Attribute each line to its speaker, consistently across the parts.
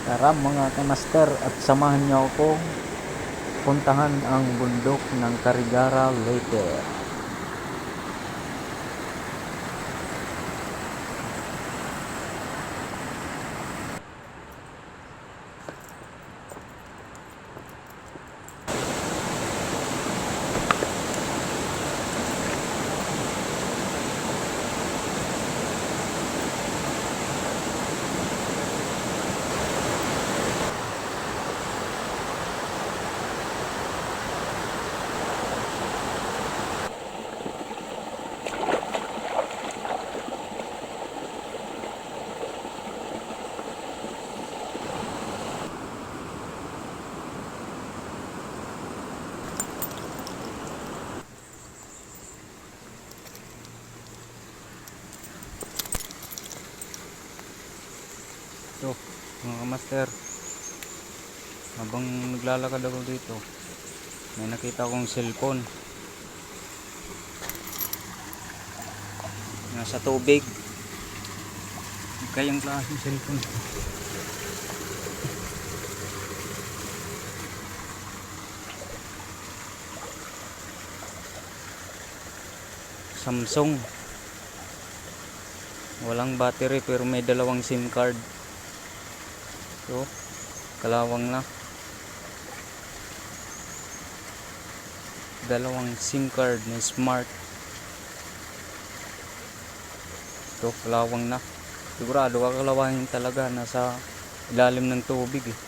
Speaker 1: Tara mga kamaster at samahan niyo ako puntahan ang bundok ng Carigara, Leyte. So, mga kamaster, habang naglalakad ako dito, may nakita akong cellphone nasa tubig. Kayang klaseng cellphone. Samsung. Walang battery pero may dalawang SIM card. So, kalawang na. Dalawang SIM card na smart. So, kalawang na. Sigurado kakalawangin talaga. Nasa ilalim ng tubig eh.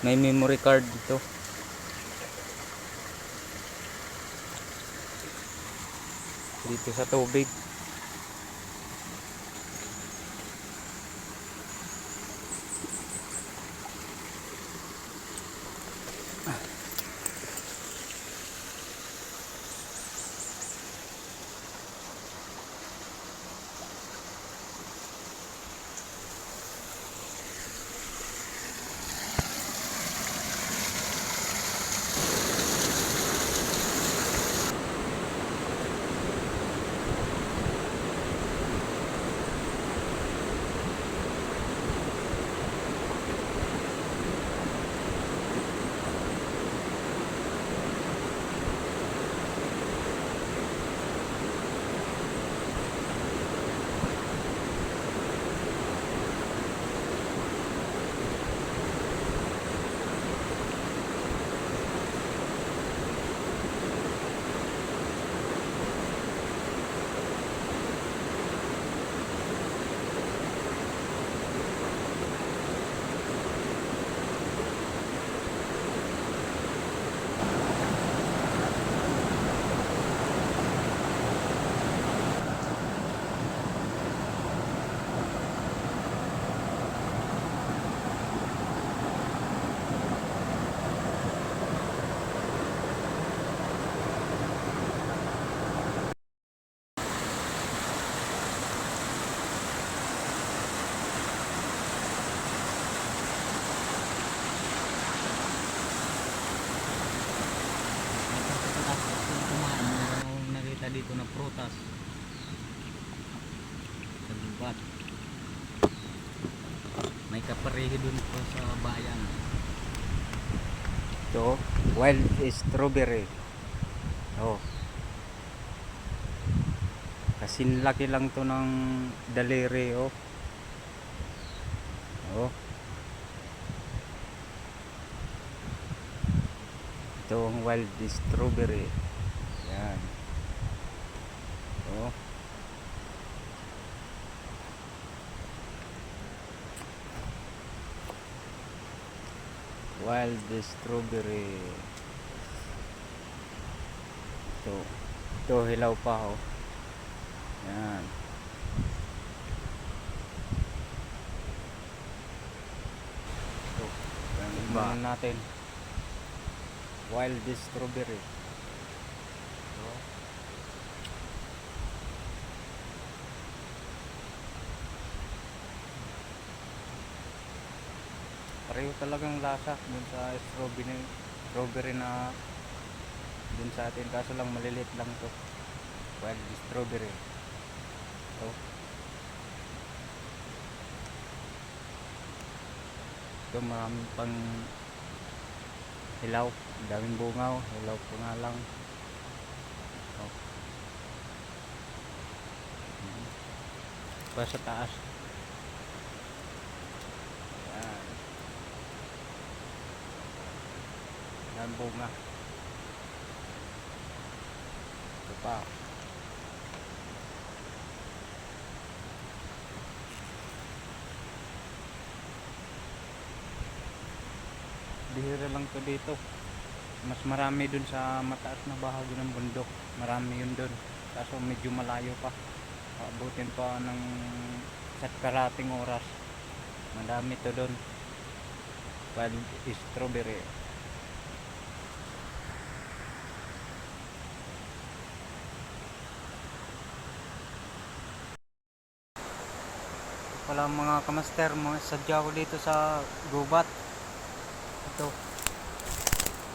Speaker 1: May memory card dito. Dito sa tubig. Dito na prutas sa gubat. May kapareho dun po sa bayan. Ito, wild strawberry. Oh. Kasing laki lang to ng daliri oh. Oh. Ito ang wild strawberry. Yan. Oh. Wild strawberry. Ito hilaw pa oh. Yan. Ito. Yan natin. Wild strawberry. Pareho talagang lasa dun sa strawberry na dun sa atin, kaso lang maliliit lang to. Wild strawberry. So, Ito marami pang hilaw. Daming bunga oh. Hilaw ko nga lang. Oh. Pa sa taas. Yan. Yan bunga. Ito pa. Bihira lang to dito. Mas marami dun sa mataas na bahagi ng bundok. Marami yun dun. Kaso medyo malayo pa. Abutin pa ng sa karating oras. Madami to dun. Wild strawberry. Wala mga kamaster, mga sadya ko dito sa gubat. Ito,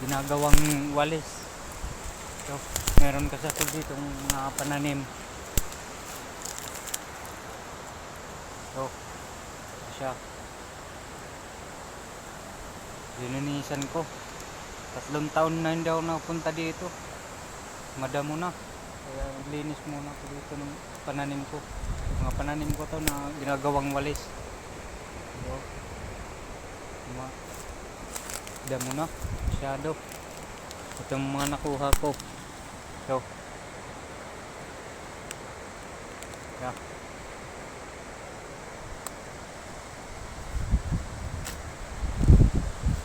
Speaker 1: ginagawang walis. Ito, meron kasi ako dito mga pananim. Ito, siya. Lininisan ko. 3 taon na hindi ako napunta dito. Madamo na. Kaya linis muna ako dito ng pananim ko. Mga pananim ko to na ginagawang walis. Ito, damo na. Masyado. Ito yung mga nakuha ko. Ito. Yeah.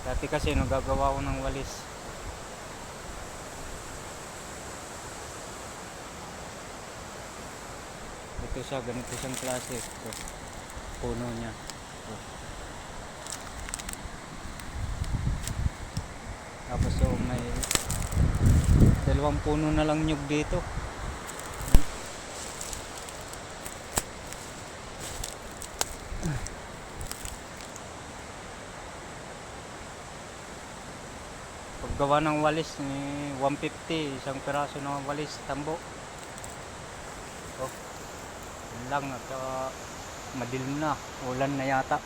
Speaker 1: Dati kasi nagagawa ko ng walis. Ito siya, ganito siyang klase. Ito, puno niya. Ito. Tapos so may 2 puno na lang nyug dito. Paggawa ng walis ni 150 isang piraso ng walis tambo. Oh, yun lang at madilim na, ulan na yata.